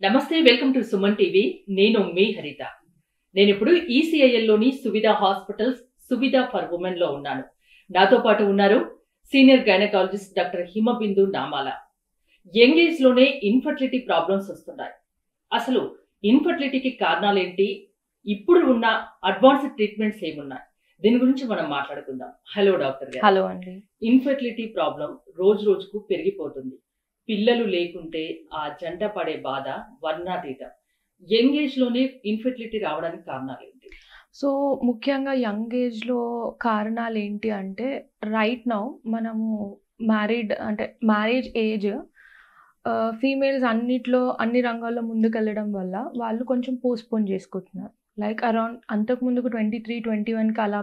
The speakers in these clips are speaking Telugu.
నమస్తే, వెల్కమ్ టు సుమన్ టీవీ. నేను మీ హరిత. నేను ఇప్పుడు ఈసీఐఎల్లోని Suvidha hospitals Suvidha for women లో ఉన్నాను. నాతో పాటు ఉన్నారు సీనియర్ గైనకాలజిస్ట్ డాక్టర్ హిమబిందు నామాల. యంగ్ ఏజ్ లోనే ఇన్ఫర్టిలిటీ ప్రాబ్లమ్స్ వస్తున్నాయి. అసలు ఇన్ఫర్టిలిటీకి కారణాలు ఏంటి, ఇప్పుడు ఉన్న అడ్వాన్స్డ్ ట్రీట్మెంట్స్ ఏమున్నాయి, దీని గురించి మనం మాట్లాడుకుందాం. హలో డాక్టర్ గారు. హలో అండి. ఇన్ఫర్టిలిటీ ప్రాబ్లం రోజు రోజుకు పెరిగిపోతుంది. పిల్లలు లేకుంటే ఆ జంట పడే బాధ వర్ణాతీతం. యంగ్ ఏజ్ లోనే ఇన్ఫర్టిలిటీ రావడానికి కారణాలు ఏంటి? సో ముఖ్యంగా యంగ్ ఏజ్లో కారణాలు ఏంటి అంటే, రైట్ నౌ మనము మ్యారేజ్ ఏజ్ ఫీమేల్స్ అన్ని రంగాల్లో ముందుకెళ్ళడం వల్ల వాళ్ళు కొంచెం పోస్ట్పోన్ చేసుకుంటున్నారు. లైక్ అరౌండ్ అంతకుముందుకు 23-21కి అలా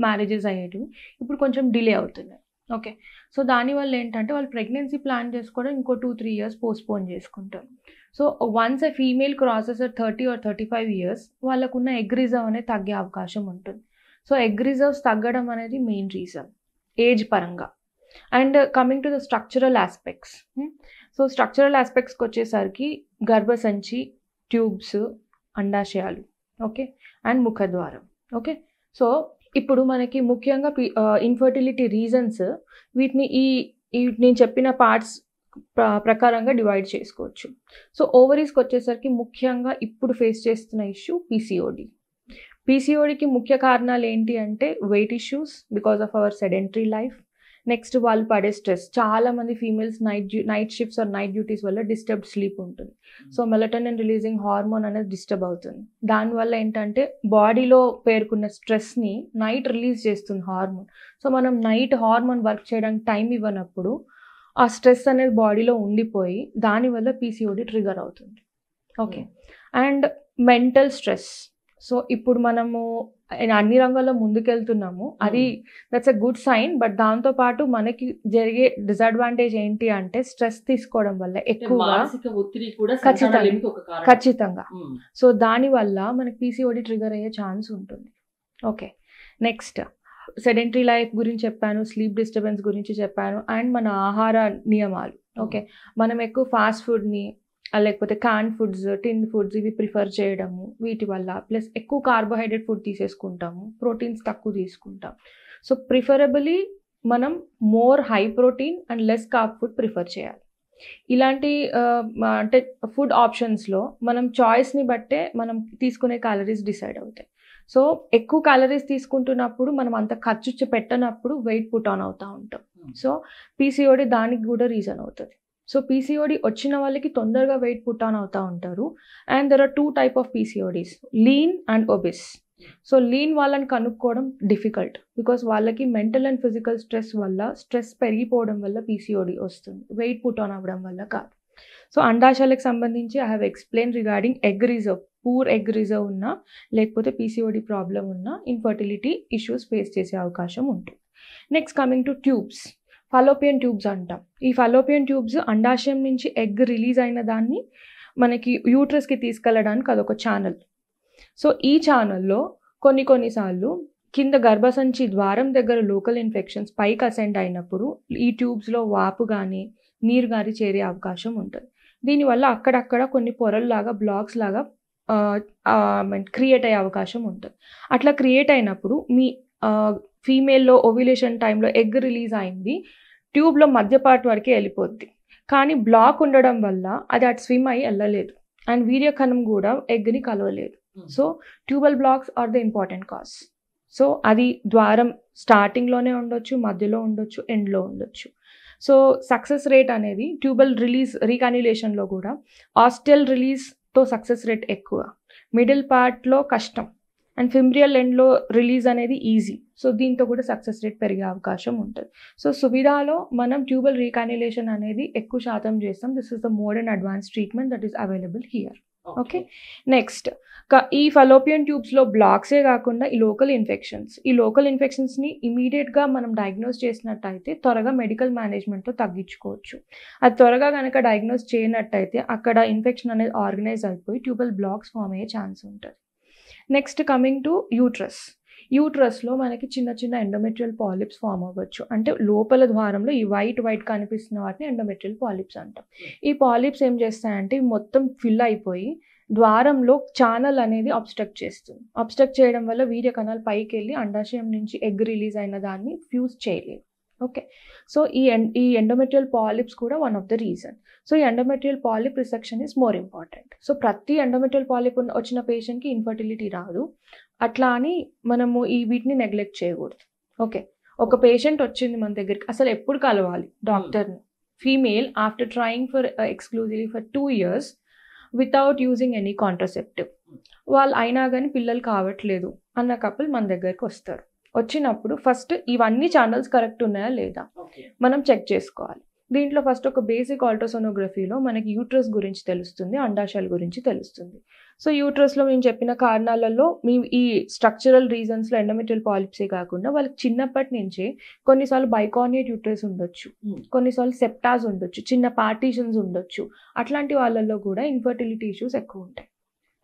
మ్యారేజెస్ అయ్యేటివి, ఇప్పుడు కొంచెం డిలే అవుతున్నాయి. ఓకే, సో దానివల్ల ఏంటంటే వాళ్ళు ప్రెగ్నెన్సీ ప్లాన్ చేసుకోవడం ఇంకో 2-3 ఇయర్స్ పోస్ట్పోన్ చేసుకుంటారు. So once a female crosses 30 or 35 years వాళ్ళకున్న ఎగ్ రిజర్వ్ అనేది తగ్గే అవకాశం ఉంటుంది. సో ఎగ్ రిజర్వ్స్ తగ్గడం అనేది మెయిన్ రీజన్ ఏజ్ పరంగా. And coming to the structural aspects, so structural ఆస్పెక్ట్స్కి వచ్చేసరికి గర్భసంచి, ట్యూబ్స్, అండాశయాలు, ఓకే, అండ్ ముఖద్వారం. ఓకే, సో ఇప్పుడు మనకి ముఖ్యంగా ఇన్ఫర్టిలిటీ రీజన్స్ వీటిని నేను చెప్పిన పార్ట్స్ ప్రకారంగా డివైడ్ చేసుకోవచ్చు. సో ఓవరీస్కి వచ్చేసరికి ముఖ్యంగా ఇప్పుడు ఫేస్ చేస్తున్న ఇష్యూ పీసీఓడికి ముఖ్య కారణాలు ఏంటి అంటే weight issues because of our sedentary life. Next వాళ్ళు పడే స్ట్రెస్. చాలామంది females night shifts or night duties వల్ల డిస్టర్బ్డ్ స్లీప్ ఉంటుంది. సో మెలటోనిన్ రిలీజింగ్ హార్మోన్ అనేది డిస్టర్బ్ అవుతుంది. దానివల్ల ఏంటంటే బాడీలో పేర్కొన్న స్ట్రెస్ని నైట్ రిలీజ్ చేస్తుంది హార్మోన్. సో మనం నైట్ హార్మోన్ వర్క్ చేయడానికి టైం ఇవ్వనప్పుడు ఆ స్ట్రెస్ అనేది బాడీలో ఉండిపోయి దానివల్ల పీసీఓడి ట్రిగర్ అవుతుంది. Okay, and mental stress. So ఇప్పుడు మనము అన్ని రంగాల్లో ముందుకెళ్తున్నాము, అది that's a good sign. But దాంతోపాటు మనకి జరిగే డిసడ్వాంటేజ్ ఏంటి అంటే స్ట్రెస్ తీసుకోవడం వల్ల ఎక్కువగా ఖచ్చితంగా సో దానివల్ల మనకి పీసీఓడి ట్రిగర్ అయ్యే ఛాన్స్ ఉంటుంది. ఓకే, నెక్స్ట్ సెడెంటరీ లైఫ్ గురించి చెప్పాను, స్లీప్ డిస్టర్బెన్స్ గురించి చెప్పాను, అండ్ మన ఆహార నియమాలు. ఓకే, మనం ఎక్కువ ఫాస్ట్ ఫుడ్ని లేకపోతే క్యాన్ ఫుడ్స్, టిన్ ఫుడ్స్ ఇవి ప్రిఫర్ చేయడము, వీటి వల్ల ప్లస్ ఎక్కువ కార్బోహైడ్రేట్ ఫుడ్ తీసేసుకుంటాము, ప్రోటీన్స్ తక్కువ తీసుకుంటాం. సో ప్రిఫరబుల్లీ మనం more high protein and less carb food prefer చేయాలి. ఇలాంటి అంటే ఫుడ్ ఆప్షన్స్లో మనం చాయిస్ని బట్టే మనం తీసుకునే క్యాలరీస్ డిసైడ్ అవుతాయి. సో ఎక్కువ క్యాలరీస్ తీసుకుంటున్నప్పుడు మనం అంత ఖర్చు పెట్టనప్పుడు వెయిట్ పుట్ ఆన్ అవుతూ ఉంటాం. సో పీసీఓడి దానికి కూడా రీజన్ అవుతుంది. సో పీసీఓడి వచ్చిన వాళ్ళకి తొందరగా వెయిట్ పుట్ ఆన్ అవుతూ ఉంటారు. And there are 2 types of PCODs, lean and obese. So lean వాళ్ళని కనుక్కోవడం డిఫికల్ట్ బికాస్ వాళ్ళకి మెంటల్ అండ్ ఫిజికల్ స్ట్రెస్ వల్ల స్ట్రెస్ పెరిగిపోవడం వల్ల పీసీఓడి వస్తుంది, వెయిట్ పుట్ ఆన్ అవ్వడం వల్ల కాదు. సో అండాశయాలకు సంబంధించి I have explain regarding egg reserve, poor egg reserve ఉన్నా లేకపోతే పీసీఓడి ప్రాబ్లం ఉన్నా ఇన్ఫర్టిలిటీ ఇష్యూస్ ఫేస్ చేసే అవకాశం ఉంటుంది. Next coming to tubes, Fallopian tubes అంటాం. ఈ ఫలోపియన్ ట్యూబ్స్ అండాశయం నుంచి ఎగ్ రిలీజ్ అయిన దాన్ని మనకి యూట్రస్కి తీసుకెళ్ళడానికి అదొక ఛానల్. సో ఈ ఛానల్లో కొన్నిసార్లు కింద గర్భసంచి ద్వారం దగ్గర లోకల్ ఇన్ఫెక్షన్స్ పైకి అసెండ్ అయినప్పుడు ఈ ట్యూబ్స్లో వాపు కానీ నీరు కానీ చేరే అవకాశం ఉంటుంది. దీనివల్ల అక్కడక్కడ కొన్ని పొరల్లాగా బ్లాక్స్ లాగా క్రియేట్ అయ్యే అవకాశం ఉంటుంది. అట్లా క్రియేట్ అయినప్పుడు మీ ఫీమేల్లో ఓవ్యులేషన్ టైంలో ఎగ్ రిలీజ్ అయింది, ట్యూబ్లో మధ్య పార్ట్ వరకే వెళ్ళిపోద్ది. కానీ బ్లాక్ ఉండడం వల్ల అది అటు స్విమ్ అయ్యి వెళ్ళలేదు అండ్ వీర్యకణం కూడా ఎగ్ని కలవలేదు. So tubal blocks are the important cause. So అది ద్వారం స్టార్టింగ్లోనే ఉండొచ్చు, మధ్యలో ఉండొచ్చు, ఎండ్లో ఉండొచ్చు. సో సక్సెస్ రేట్ అనేది ట్యూబల్ రిలీజ్ రీకాన్యులేషన్లో కూడా ఆస్టియల్ రిలీజ్తో సక్సెస్ రేట్ ఎక్కువ, మిడిల్ పార్ట్లో కష్టం, అండ్ ఫిమ్రియల్ ఎండ్లో రిలీజ్ అనేది ఈజీ. సో దీంతో కూడా సక్సెస్ రేట్ పెరిగే అవకాశం ఉంటుంది. సో సువిధాలో మనం ట్యూబల్ రీకాన్యులేషన్ అనేది ఎక్కువ శాతం చేస్తాం. This is the modern advance treatment that is available here. Okay, next ఈ ఫలోపియన్ ట్యూబ్స్లో బ్లాక్సే కాకుండా ఈ లోకల్ ఇన్ఫెక్షన్స్ని ఇమీడియట్గా మనం డయాగ్నోస్ చేసినట్టయితే త్వరగా మెడికల్ మేనేజ్మెంట్తో తగ్గించుకోవచ్చు. అది త్వరగా కనుక డయాగ్నోస్ చేయనట్టయితే అక్కడ ఇన్ఫెక్షన్ అనేది ఆర్గనైజ్ అయిపోయి ట్యూబల్ బ్లాక్స్ ఫామ్ అయ్యే ఛాన్స్ ఉంటుంది. Next coming to uterus. యూట్రస్లో మనకి చిన్న చిన్న ఎండోమెట్రియల్ పాలిప్స్ ఫామ్ అవ్వచ్చు. అంటే లోపల ద్వారంలో ఈ వైట్ కనిపిస్తున్న వాటిని ఎండోమెట్రియల్ పాలిప్స్ అంటాం. ఈ పాలిప్స్ ఏం చేస్తాయంటే ఇవి మొత్తం ఫిల్ అయిపోయి ద్వారంలో ఛానల్ అనేది అబ్స్ట్రక్ట్ చేస్తుంది. అబ్స్ట్రక్ట్ చేయడం వల్ల వీర్య కణాలు పైకి వెళ్ళి అండాశయం నుంచి ఎగ్ రిలీజ్ అయిన దాన్ని ఫ్యూజ్ చేయలేదు. ఓకే, సో ఈ ఎండోమెట్రియల్ పాలిప్స్ కూడా one of the reason. So ఈ endometrial polyp resection is more important. So ప్రతి ఎండోమెట్రియల్ పాలిప్ వచ్చిన పేషెంట్కి ఇన్ఫర్టిలిటీ రాదు. అట్లా అని మనము వీటిని నెగ్లెక్ట్ చేయకూడదు. ఓకే, ఒక పేషెంట్ వచ్చింది మన దగ్గరికి, అసలు ఎప్పుడు కలవాలి డాక్టర్ని? Female after trying for exclusively for 2 years without using any contraceptive, వాళ్ళు అయినా కానీ పిల్లలు కావట్లేదు అన్న కపుల్ మన దగ్గరికి వస్తారు. వచ్చినప్పుడు ఫస్ట్ ఇవన్నీ ఛానల్స్ కరెక్ట్ ఉన్నాయా లేదా మనం చెక్ చేసుకోవాలి. దీంట్లో ఫస్ట్ ఒక బేసిక్ అల్ట్రాసోనోగ్రఫీలో మనకి యూట్రస్ గురించి తెలుస్తుంది, అండాశయాల గురించి తెలుస్తుంది. సో యూట్రస్లో నేను చెప్పిన కారణాలలో ఈ స్ట్రక్చరల్ రీజన్స్లో ఎండోమెట్రియల్ పాలిప్సే కాకుండా వాళ్ళకి చిన్నప్పటి నుంచే కొన్నిసార్లు బైకార్నియేట్ యూట్రస్ ఉండొచ్చు, కొన్నిసార్లు సెప్టాస్ ఉండొచ్చు, చిన్న పార్టీషన్స్ ఉండొచ్చు. అట్లాంటి వాళ్ళల్లో కూడా ఇన్ఫర్టిలిటీ ఇష్యూస్ ఎక్కువ ఉంటాయి.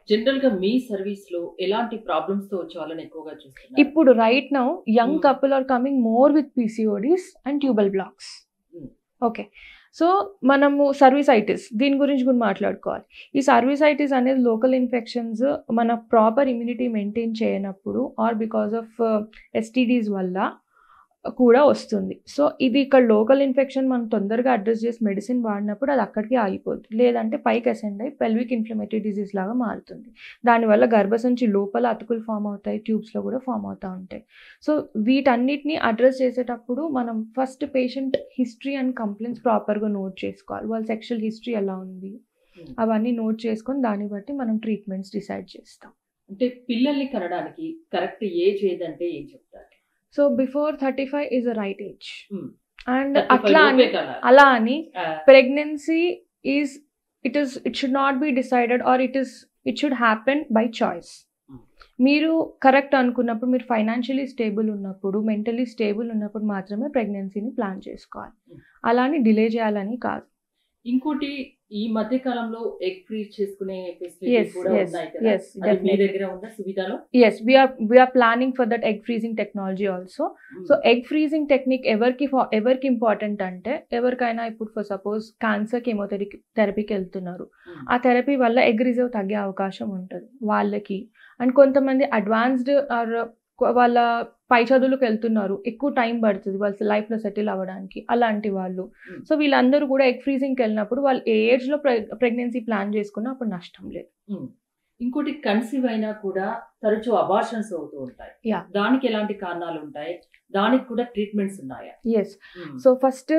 జనరల్ గా మీ సర్వీస్ లో ఎలాంటి ప్రాబ్లమ్స్ తో వచ్చే వాళ్ళని ఎక్కువగా చూస్తున్నారు? ఇప్పుడు right now young couple are coming more with PCODs and tubal blocks. Okay, so మనము సర్వీసైటిస్ దీని గురించి కూడా మాట్లాడుకోవాలి. ఈ సర్వీసైటిస్ అనేది లోకల్ ఇన్ఫెక్షన్స్ మన ప్రాపర్ ఇమ్యూనిటీ మెయింటైన్ చేయనప్పుడు ఆర్ బికాస్ ఆఫ్ ఎస్టీడీస్ వల్ల కూడా వస్తుంది. సో ఇది ఇక్కడ లోకల్ ఇన్ఫెక్షన్ మనం తొందరగా అడ్రస్ చేసి మెడిసిన్ వాడినప్పుడు అది అక్కడికి ఆగిపోతుంది, లేదంటే పైకి అసెండ్ అయ్యి పెల్విక్ ఇన్ఫ్లమేటరీ డిజీజ్ లాగా మారుతుంది. దానివల్ల గర్భసంచి లోపల అతుకులు ఫామ్ అవుతాయి, ట్యూబ్స్లో కూడా ఫామ్ అవుతూ ఉంటాయి. సో వీటన్నిటిని అడ్రస్ చేసేటప్పుడు మనం first patient history and complaints ప్రాపర్గా నోట్ చేసుకోవాలి. వాళ్ళ సెక్షువల్ హిస్టరీ ఎలా ఉంది అవన్నీ నోట్ చేసుకొని దాన్ని బట్టి మనం ట్రీట్మెంట్స్ డిసైడ్ చేస్తాం. అంటే పిల్లల్ని కనడానికి కరెక్ట్ ఏజ్ ఏదంటే ఏం చెప్తారు? So before 35 is a right age. And అలా అని pregnancy is it should not be decided or it should happen by choice. మీరు కరెక్ట్ అనుకున్నప్పుడు, మీరు ఫైనాన్షియలీ స్టేబుల్ ఉన్నప్పుడు, మెంటలీ స్టేబుల్ ఉన్నప్పుడు మాత్రమే ప్రెగ్నెన్సీని ప్లాన్ చేసుకోవాలి. అలాని డిలే చేయాలని కాదు. ఇంకోటి, ఈ మధ్య కాలంలో ఎగ్ ఫ్రీజ్ చేసుకునే ఫెసిలిటీస్ కూడా ఉన్నాయి కదా, అది మీ దగ్గర ఉందా సువిధాలో? Yes, we are planning for that egg freezing technology also. So egg freezing technique ఎవరికి ఇంపార్టెంట్ అంటే, ఎవరికైనా ఇప్పుడు ఫర్ సపోజ్ క్యాన్సర్ కెమోథెరపీకి వెళ్తున్నారు, ఆ థెరపీ వల్ల ఎగ్ రిజర్వ్ తగ్గే అవకాశం ఉంటుంది వాళ్ళకి. అండ్ కొంతమంది అడ్వాన్స్డ్ ఆర్ వాళ్ళ పై చదువులకు వెళ్తున్నారు, ఎక్కువ టైం పడుతుంది వాళ్ళ లైఫ్లో సెటిల్ అవ్వడానికి, అలాంటి వాళ్ళు. సో వీళ్ళందరూ కూడా ఎగ్ ఫ్రీజింగ్కి వెళ్ళినప్పుడు వాళ్ళు ఏ ఏజ్లో ప్రెగ్నెన్సీ ప్లాన్ చేసుకున్నా అప్పుడు నష్టం లేదు. ఇంకోటి, కన్సీవ్ అయినా కూడా తరచూ అబార్షన్స్ అవుతూ ఉంటాయి, దానికి ఎలాంటి కారణాలు ఉంటాయి? దానికి కూడా ట్రీట్మెంట్స్ ఉన్నాయా? ఎస్, సో ఫస్ట్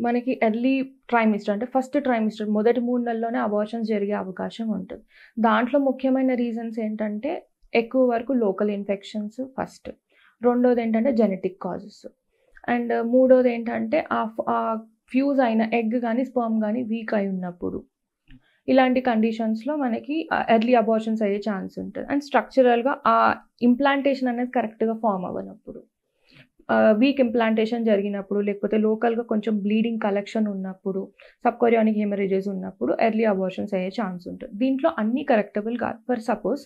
మనకి ఎర్లీ ట్రైమిస్టర్ అంటే ఫస్ట్ ట్రైమిస్టర్ మొదటి 3 నెలల్లోనే అబార్షన్స్ జరిగే అవకాశం ఉంటుంది. దాంట్లో ముఖ్యమైన రీజన్స్ ఏంటంటే ఎక్కువ వరకు లోకల్ ఇన్ఫెక్షన్స్ ఫస్ట్, రెండోది ఏంటంటే జెనెటిక్ కాజెస్, అండ్ మూడోది ఏంటంటే ఆ ఫ్యూజ్ అయిన ఎగ్ కానీ స్పర్మ్ కానీ వీక్ అయి ఉన్నప్పుడు. ఇలాంటి కండిషన్స్లో మనకి ఎర్లీ అబార్షన్స్ అయ్యే ఛాన్స్ ఉంటుంది. అండ్ స్ట్రక్చరల్గా ఆ ఇంప్లాంటేషన్ అనేది కరెక్ట్గా ఫామ్ అవ్వనప్పుడు, వీక్ ఇంప్లాంటేషన్ జరిగినప్పుడు, లేకపోతే లోకల్గా కొంచెం బ్లీడింగ్ కలెక్షన్ ఉన్నప్పుడు, సబ్కోరియానిక్ హెమరేజెస్ ఉన్నప్పుడు ఎర్లీ అబార్షన్స్ అయ్యే ఛాన్స్ ఉంటుంది. దీంట్లో అన్నీ కరెక్టబుల్ కాదు. ఫర్ సపోజ్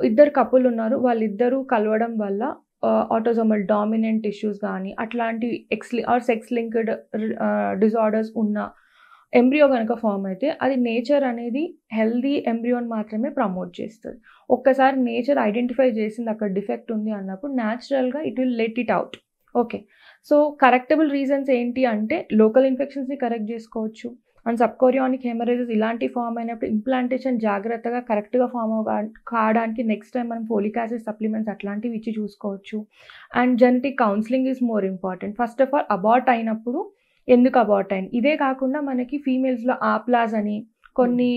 ఇద్దరు కపుల్ ఉన్నారు, వాళ్ళిద్దరూ కలవడం వల్ల ఆటోజోమల్ డామినెంట్ ఇష్యూస్ కానీ అట్లాంటి సెక్స్ లింక్డ్ డిజార్డర్స్ ఉన్న ఎంబ్రియో కనుక ఫామ్ అయితే అది నేచర్ అనేది హెల్దీ ఎంబ్రియోని మాత్రమే ప్రమోట్ చేస్తుంది. ఒక్కసారి నేచర్ ఐడెంటిఫై చేసింది అక్కడ డిఫెక్ట్ ఉంది అన్నప్పుడు న్యాచురల్గా it will let it out. Okay, so correctable reasons ఏంటి అంటే లోకల్ ఇన్ఫెక్షన్స్ని కరెక్ట్ చేసుకోవచ్చు, అండ్ సబ్కోరియానిక్ హెమరేజెస్ ఇలాంటి ఫామ్ అయినప్పుడు ఇంప్లాంటేషన్ జాగ్రత్తగా కరెక్ట్గా ఫామ్ కావడానికి నెక్స్ట్ టైం మనం ఫోలిక్ యాసిడ్ సప్లిమెంట్స్ అట్లాంటివి ఇచ్చి చూసుకోవచ్చు. And genetic counselling is more important. First of all abort అయినప్పుడు ఎందుకు అబార్ట్ అయింది, ఇదే కాకుండా మనకి ఫీమేల్స్లో ఆప్లాస్ అని కొన్ని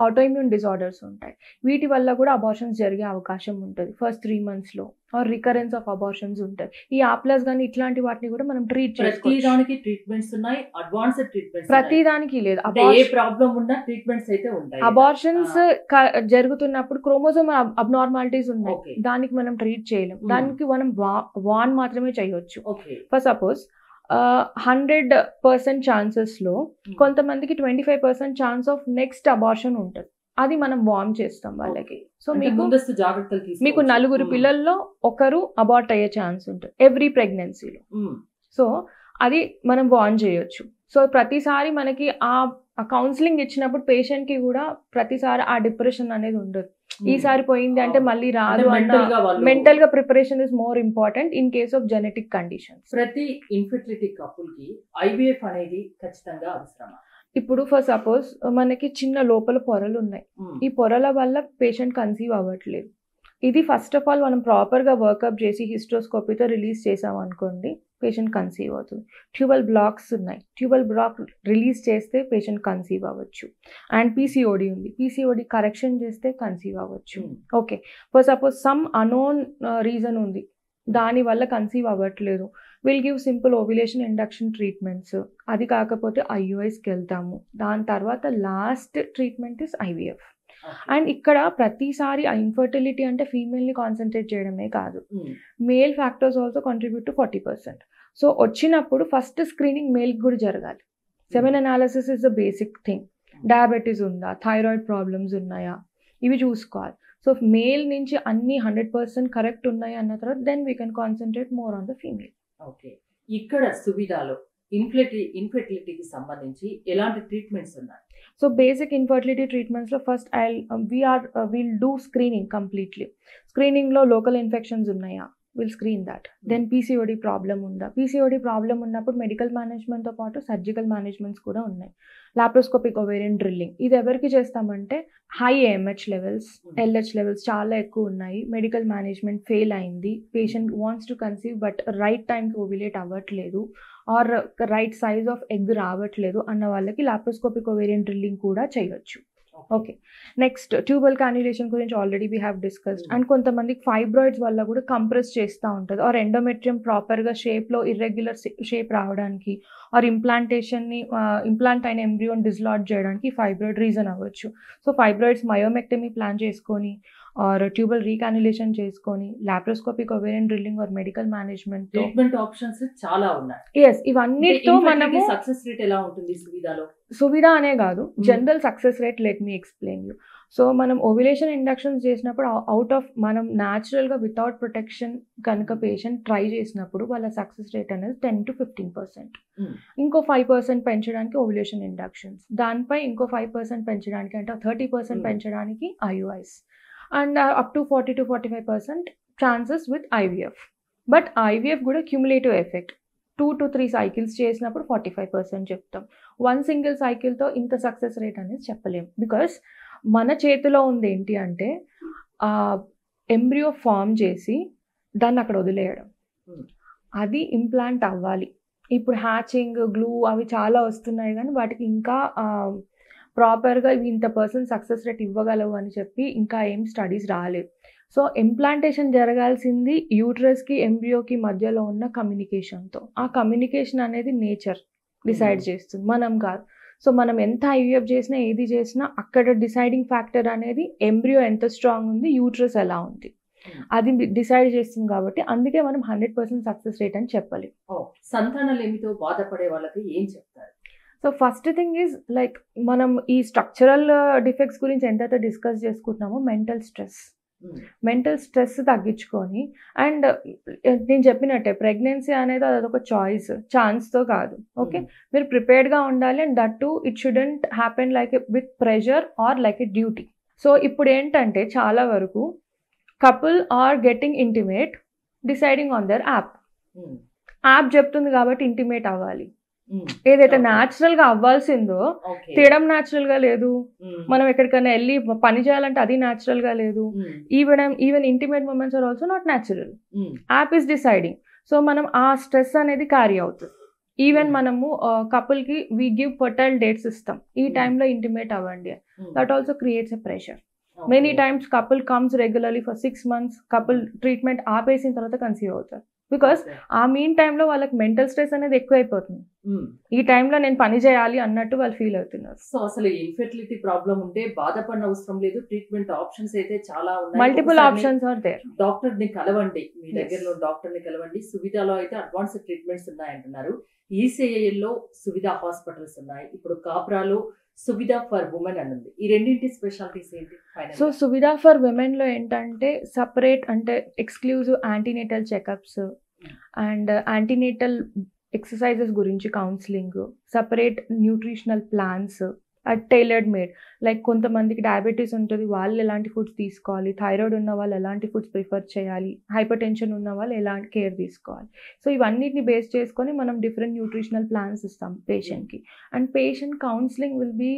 ఆటోఇమ్యూన్ డిజార్డర్స్ ఉంటాయి, వీటి వల్ల కూడా అబార్షన్స్ జరిగే అవకాశం ఉంటుంది ఫస్ట్ 3 monthsలో, ఆర్ రికరెన్స్ ఆఫ్ అబార్షన్స్ ఉంటుంది. ఈ ఆప్లాస్ కానీ ఇట్లాంటి వాటిని కూడా మనం ట్రీట్ చేసుకోవచ్చు. ప్రతిదానికి ట్రీట్మెంట్స్ ఉన్నాయి, అడ్వాన్స్డ్ ట్రీట్మెంట్స్ ప్రతిదానికి లేదు, ఏ ప్రాబ్లం ఉన్నా ట్రీట్మెంట్స్ అయితే ఉంటాయి. అబార్షన్స్ జరుగుతున్నప్పుడు క్రోమోజోమ్ అబ్నార్మాలిటీస్ ఉన్నాయి, దానికి మనం ట్రీట్ చేయలేం, దానికి మనం వాన్ మాత్రమే చేయొచ్చు. ఫర్ సపోజ్ 100% ఛాన్సెస్లో కొంతమందికి 25% ఛాన్స్ ఆఫ్ నెక్స్ట్ అబార్షన్ ఉంటుంది. అది మనం వార్మ్ చేస్తాం వాళ్ళకి. సో అంటే మీకు ముందస్తు జాగ్రత్తలు మీకు తీసుకోవచ్చు. 4 పిల్లల్లో ఒకరు అబార్ట్ అయ్యే ఛాన్స్ ఉంటుంది ఎవ్రీ ప్రెగ్నెన్సీలో. సో అది మనం వార్న్ చేయొచ్చు. సో ప్రతిసారి మనకి ఆ కౌన్సిలింగ్ ఇచ్చినప్పుడు పేషెంట్కి కూడా ప్రతిసారి ఆ డిప్రెషన్ అనేది ఉండదు. ఈసారి పోయింది అంటే మళ్ళీ రాదు అన్న మెంటల్ గా preparation is more important in case of genetic conditions. ప్రతి ఇన్ఫెర్టిలిటీ కపుల్ కి ఐవీఎఫ్ అనేది ఖచ్చితంగా అవసరమా? ఇప్పుడు ఫర్ సపోజ్ మనకి చిన్న లోపల పొరలు ఉన్నాయి. ఈ పొరల వల్ల పేషెంట్ కన్సీవ్ అవ్వట్లేదు. ఇది ఫస్ట్ ఆఫ్ ఆల్ మనం ప్రాపర్గా వర్కప్ చేసి హిస్ట్రోస్కోపీతో రిలీజ్ చేసాం అనుకోండి, పేషెంట్ కన్సీవ్ అవుతుంది. ట్యూబల్ బ్లాక్స్ ఉన్నాయి, ట్యూబల్ బ్లాక్ రిలీజ్ చేస్తే పేషెంట్ కన్సీవ్ అవ్వచ్చు. అండ్ పీసీఓడి ఉంది, పీసీఓడి కరెక్షన్ చేస్తే కన్సీవ్ అవ్వచ్చు. Okay, for suppose some unknown reason ఉంది, దానివల్ల కన్సీవ్ అవ్వట్లేదు, will give simple ovulation induction treatments. అది కాకపోతే ఐయుఐస్కి వెళ్తాము. దాని తర్వాత last treatment is IVF. And ఇక్కడ ప్రతిసారి ఆ ఇన్ఫర్టిలిటీ అంటే ఫీమేల్ని కాన్సన్ట్రేట్ చేయడమే కాదు, male factors also contribute to 40%. So వచ్చినప్పుడు ఫస్ట్ స్క్రీనింగ్ మేల్కి కూడా జరగాలి. Semen analysis is the basic thing. Diabetes ఉందా, థైరాయిడ్ ప్రాబ్లమ్స్ ఉన్నాయా, ఇవి చూసుకోవాలి. సో మేల్ నుంచి అన్ని 100% కరెక్ట్ ఉన్నాయి అన్న తర్వాత then we can concentrate more on the female. Okay, ఇక్కడ సువిధాలో ఇన్ఫెర్టిలిటీకి సంబంధించి ఎలాంటి ట్రీట్మెంట్స్ ఉన్నాయి? సో బేసిక్ ఇన్ఫర్టిలిటీ ట్రీట్మెంట్స్లో first we'll do screening completely. స్క్రీనింగ్లో లోకల్ ఇన్ఫెక్షన్స్ ఉన్నాయా, will screen that. Then PCOD problem ఉందా, పీసీఓడి ప్రాబ్లం ఉన్నప్పుడు మెడికల్ మేనేజ్మెంట్తో పాటు సర్జికల్ మేనేజ్మెంట్స్ కూడా ఉన్నాయి. లాప్రోస్కోపిక్ ఓవేరియన్ డ్రిల్లింగ్ ఇది ఎవరికి చేస్తామంటే high AMH levels, LH levels చాలా ఎక్కువ ఉన్నాయి, మెడికల్ మేనేజ్మెంట్ ఫెయిల్ అయింది, patient wants to conceive but right టైంకి ఓవ్యులేట్ అవ్వట్లేదు, or right size of egg రావట్లేదు అన్న వాళ్ళకి లాప్రోస్కోపిక్ ఓవేరియన్ డ్రిల్లింగ్ కూడా చేయొచ్చు. ఓకే, నెక్స్ట్ ట్యూబల్ కాన్యులేషన్ గురించి already we have discussed. And కొంతమందికి ఫైబ్రాయిడ్స్ వల్ల కూడా కంప్రెస్ చేస్తూ ఉంటుంది, ఆర్ ఎండోమెట్రియం ప్రాపర్గా షేప్లో ఇర్రెగ్యులర్ షేప్ రావడానికి, ఆర్ ఇంప్లాంట్ అయిన ఎంబ్రియోన్ డిస్లాట్ చేయడానికి ఫైబ్రాయిడ్ రీజన్ అవ్వచ్చు. సో ఫైబ్రాయిడ్స్ మయోమెక్టమీ ప్లాన్ చేసుకొని ఆర్ ట్యూబల్ రీకాన్యులేషన్ చేసుకొని laparoscopic ovarian drilling or medical management treatment options చాలా ఉన్నాయి. ఎస్, ఇవన్నిటితో మనము సక్సెస్ రేట్ ఎలా ఉంటుంది సువిధాలో? సువిధ అనే కాదు, general success rate let me explain you. So మనం ఓవ్యులేషన్ ఇండక్షన్స్ చేసినప్పుడు అవుట్ ఆఫ్ మనం న్యాచురల్గా వితౌట్ ప్రొటెక్షన్ కనుక పేషెంట్ ట్రై చేసినప్పుడు వాళ్ళ సక్సెస్ రేట్ అనేది 10 to 15%. ఇంకో 5% పెంచడానికి ఓవ్యులేషన్ ఇండక్షన్స్, దానిపై ఇంకో 5% పెంచడానికి అంటే 30% పెంచడానికి IUIs, and up to 40 to 45% chances with IVF. But IVF కూడా క్యూములేటివ్ ఎఫెక్ట్, 2 to 3 సైకిల్స్ చేసినప్పుడు 45% చెప్తాం. 1 సింగిల్ సైకిల్తో ఇంత సక్సెస్ రేట్ అనేది చెప్పలేము. బికాస్ మన చేతిలో ఉంది ఏంటి అంటే ఎంబ్రియో ఫామ్ చేసి దాన్ని అక్కడ వదిలేయడం, అది ఇంప్లాంట్ అవ్వాలి. ఇప్పుడు హ్యాచింగ్, గ్లూ అవి చాలా వస్తున్నాయి కానీ వాటికి ఇంకా ప్రాపర్గా ఇవి ఇంత % సక్సెస్ రేట్ ఇవ్వగలవు అని చెప్పి ఇంకా ఏం స్టడీస్ రాలేదు. సో ఇంప్లాంటేషన్ జరగాల్సింది యూట్రస్కి ఎంబ్రియోకి మధ్యలో ఉన్న కమ్యూనికేషన్తో. ఆ కమ్యూనికేషన్ అనేది నేచర్ డిసైడ్ చేస్తుంది, మనం కాదు. సో మనం ఎంత ఐవీఎఫ్ చేసినా ఏది చేసినా అక్కడ డిసైడింగ్ ఫ్యాక్టర్ అనేది ఎంబ్రియో ఎంత స్ట్రాంగ్ ఉంది, యూట్రస్ ఎలా ఉంది, అది డిసైడ్ చేస్తుంది. కాబట్టి అందుకే మనం 100% సక్సెస్ రేట్ అని చెప్పాలి. సంతానలేమితో బాధపడే వాళ్ళకి ఏం చెప్తారు? So first thing is like మనం ఈ స్ట్రక్చరల్ డిఫెక్ట్స్ గురించి ఎంతైతే డిస్కస్ చేసుకుంటున్నామో మెంటల్ స్ట్రెస్ తగ్గించుకొని, అండ్ నేను చెప్పినట్టే ప్రెగ్నెన్సీ అనేది అదొక ఛాన్స్తో కాదు. ఓకే, మీరు ప్రిపేర్డ్గా ఉండాలి. And that too it shouldn't happen like with pressure or like a duty. So ఇప్పుడు ఏంటంటే చాలా వరకు couple are getting intimate deciding on their app చెప్తుంది కాబట్టి ఇంటిమేట్ అవ్వాలి. ఏదైతే న్యాచురల్ గా అవ్వాల్సిందో తీయడం న్యాచురల్ గా లేదు, మనం ఎక్కడికైనా వెళ్ళి పని చేయాలంటే అది న్యాచురల్ గా లేదు. Even intimate moments are also not natural. App is deciding. So మనం ఆ స్ట్రెస్ అనేది క్యారీ అవుతుంది. ఈవెన్ మనము కపుల్ కి వీ గివ్ ఫర్టైల్ డేట్స్ ఇస్తాం, ఈ టైంలో ఇంటిమేట్ అవ్వండి. That also creates a pressure. Many times couple comes regularly for 6 months, couple treatment ఆపేసిన తర్వాత కన్సీవ్ అవుతారు. బికాస్ ఆ మీన్ టైంలో వాళ్ళకి మెంటల్ స్ట్రెస్ అనేది ఎక్కువ అయిపోతుంది. ఈ టైంలో నేను పని చేయాలి అన్నట్టు వాళ్ళు ఫీల్ అవుతున్నారు. సో అసలు ఇన్ఫెర్టిలిటీ ప్రాబ్లం ఉంటే బాధపడిన అవసరం లేదు, ట్రీట్మెంట్ ఆప్షన్స్ అయితే చాలా ఉన్నాయి, multiple options are there. Doctor ని కలవండి, మీ దగ్గరలో డాక్టర్ ని కలవండి. సువిధాలో అయితే అడ్వాన్స్ ట్రీట్మెంట్స్ ఉన్నాయంటున్నారు. ఈసీఐఎల్లో సువిధ హాస్పిటల్స్ ఉన్నాయి, ఇప్పుడు కాప్రాలో సువిధ ఫర్ ఉమెన్ అని ఉంది. ఈ రెండింటి స్పెషాలిటీస్ ఏంటి? సో సువిధ ఫర్ విమెన్లో ఏంటంటే సపరేట్ అంటే exclusive antenatal checkups and antenatal exercises గురించి counselling, separate nutritional plans tailored made. Like కొంతమందికి డయాబెటీస్ ఉంటుంది, వాళ్ళు ఎలాంటి ఫుడ్స్ తీసుకోవాలి, థైరాయిడ్ ఉన్న వాళ్ళు ఎలాంటి ఫుడ్స్ ప్రిఫర్ చేయాలి, హైపర్ టెన్షన్ ఉన్న వాళ్ళు ఎలాంటి కేర్ తీసుకోవాలి. సో ఇవన్నిటిని బేస్ చేసుకొని మనం డిఫరెంట్ న్యూట్రిషనల్ ప్లాన్స్ ఇస్తాం పేషెంట్కి. And patient counselling will be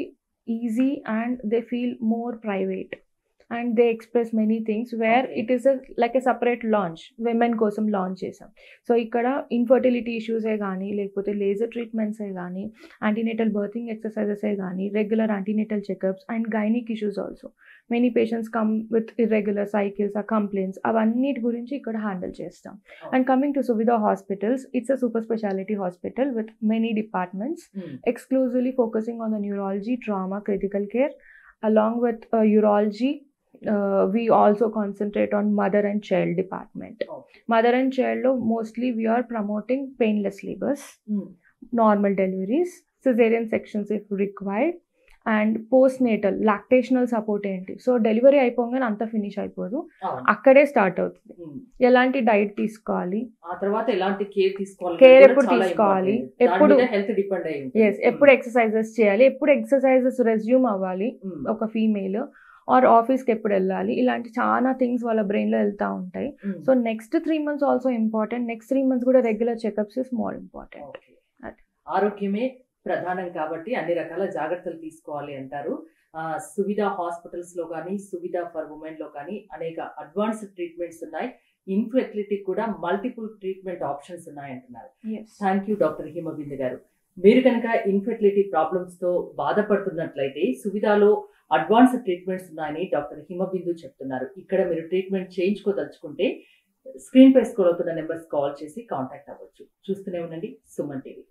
easy and they feel more private and they express many things where it is like a separate launch women కోసం లాంచ్ చేసాం. సో ఇక్కడ ఇన్ఫర్టిలిటీ ఇష్యూసే కానీ లేకపోతే లేజర్ ట్రీట్మెంట్సే కానీ యాంటీనేటల్ బర్తింగ్ ఎక్సర్సైజెసే కానీ regular antenatal checkups and gynaec issues also many patients come with irregular cycles ఆ కంప్లైంట్స్ అవన్నిటి గురించి ఇక్కడ హ్యాండిల్ చేస్తాం. And coming to Suvidha hospitals, it's a super speciality hospital with many departments exclusively focusing on the neurology, trauma, critical care along with urology. We also concentrate on mother and child department. Mother and child lo mostly we are promoting painless labors, normal deliveries, cesarean sections if required, and postnatal lactational support ఏంటి. సో డెలివరీ అయిపోగానే అంతా ఫినిష్ అయిపోదు, అక్కడే స్టార్ట్ అవుతుంది. ఎలాంటి డైట్ తీసుకోవాలి, ఆ తర్వాత ఎలాంటి కేర్ తీసుకోవాలి, కేర్ ఎప్పుడు తీసుకోవాలి, ఎప్పుడు హెల్త్ డిపెండ్ అయ్యి ఎప్పుడు ఎక్సర్సైజెస్ చేయాలి, ఎప్పుడు ఎక్సర్సైజెస్ రెజ్యూమ్ అవ్వాలి ఒక ఫీమేల్, ఆర్ ఆఫీస్కి ఎప్పుడు వెళ్ళాలి, ఇలాంటి చాలా థింగ్స్ వాళ్ళ బ్రెయిన్లో వెళ్తూ ఉంటాయి. So next 3 months also important. Next 3 months కూడా regular checkups is more important. ఆరోగ్యమే ప్రధానం కాబట్టి అన్ని రకాల జాగ్రత్తలు తీసుకోవాలి అంటారు. సువిధ హాస్పిటల్స్ లో కానీ సువిధ ఫర్ ఉమెన్ లో కానీ అనేక అడ్వాన్స్డ్ ట్రీట్మెంట్స్ ఉన్నాయి. ఇన్ఫెర్టిలిటీ కూడా మల్టిపుల్ ట్రీట్మెంట్ ఆప్షన్స్ ఉన్నాయి అంటున్నారు. థ్యాంక్ యూ డాక్టర్ హిమబిందు గారు. మీరు కనుక ఇన్ఫెర్టిలిటీ ప్రాబ్లమ్స్ తో బాధపడుతున్నట్లయితే సువిధలో అడ్వాన్స్డ్ ట్రీట్మెంట్స్ ఉన్నాయని డాక్టర్ హిమబిందు చెప్తున్నారు. ఇక్కడ మీరు ట్రీట్మెంట్ చేయించుకోదలుచుకుంటే స్క్రీన్ పై స్క్రోల్ అవుతున్న నెంబర్స్ కాల్ చేసి కాంటాక్ట్ అవ్వచ్చు. చూస్తూనే ఉండండి సుమన్ టీవీ.